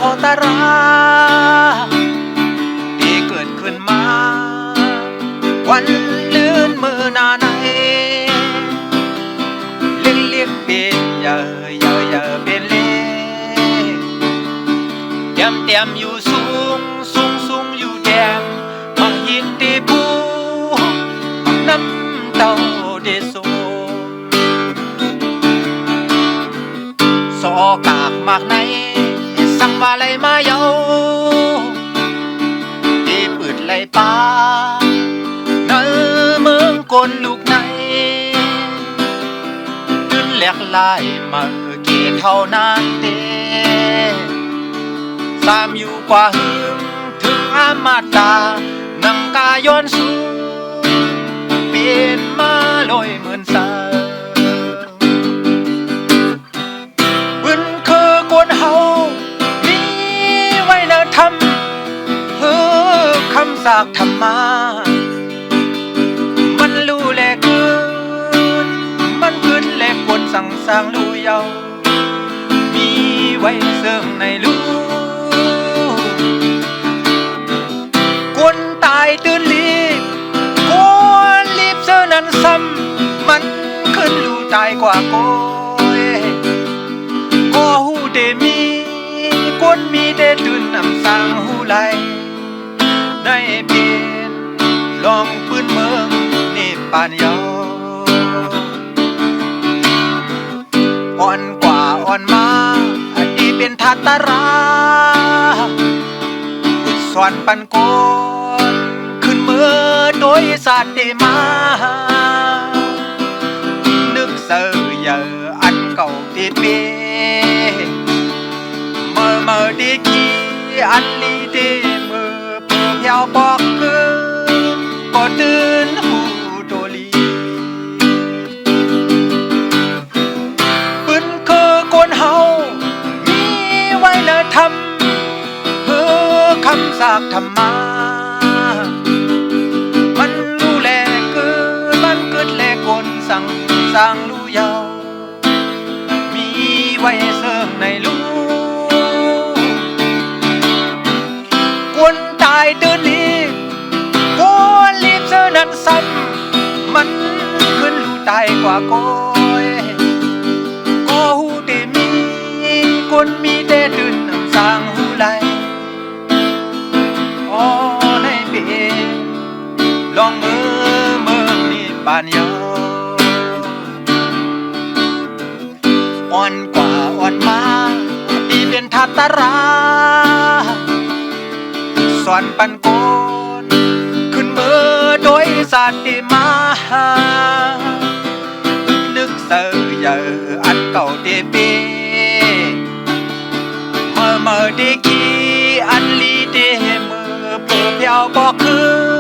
ขอตาราที่เกิดขึ้นมาวันลื่นมือหน้าไหนเลี้ยงเลี้ยงเป็นเยอะเป็นเล็กเตรียมอยู่สูงอยู่แดมมาหินที่ภูน้ำเต้าเดโซสอกากมากในสั่งมาเลยมาเยาที่ปืดไหลป่าในเมืองกนลูกในตื่นแหลกลายมาเกี่เท่านั้นเด้สามอยู่กว่าหึงถึงอามาตานังกาย้อนสูเป็นมาลอยเหมือนสาบุญคือกวนเฮามีไว้นะทำเฮือคำสากธรรมามันรู้แลเกินมันขึ้นแลกวนสั่งสร้างรู้เยามีไว้เสื่องในรู้กวนตายตื่นรีบกวนรีบเสื้อนั้นซ้ำมันขึ้นรู้ตายกว่าโกยก็หูเดมีกวนมีเดตื่นนำสร้างหูไหลได้เปลี่ยนลองปืนเมืองนี่ปานเยาอ่อนกว่าอ่อนมาอันนี้เป็นทัตตาราอุดสวนปันโกนขึ้นเมื่อโดยสาติมานึกเสือเยอะอันเก่าติดเปเมื่อดีกี้อันลีเดมือเพื่อเยาบอกคือก็ตื่นหูโดลีปืนคือกวนเฮามีไว้เลยทำเพื่อคำสากธรรมามันรู้แลเกินมันเกิดแลกวนสั่งสร้างรู้เยามีไว้เสื่องในรู้กวนตายตื่นรีบกวนรีบเสื้อนั้นซ้ำมันขึ้นรู้ตายกว่าโกยก็หูเดมีกวนมีเดตื่นนำสร้างหูไหลอ๋อในเปลองเมืองนี่ปานเยาอ่อนกว่าอ่อนมาปีเป็นทัตตาราสอนปันโกนขึ้นเมื่อโดยสาติมานึกเสือเยอะอันเก่าเดเปเมื่อดีกี้อันลีเดมือเพื่อเพียวบอกคือ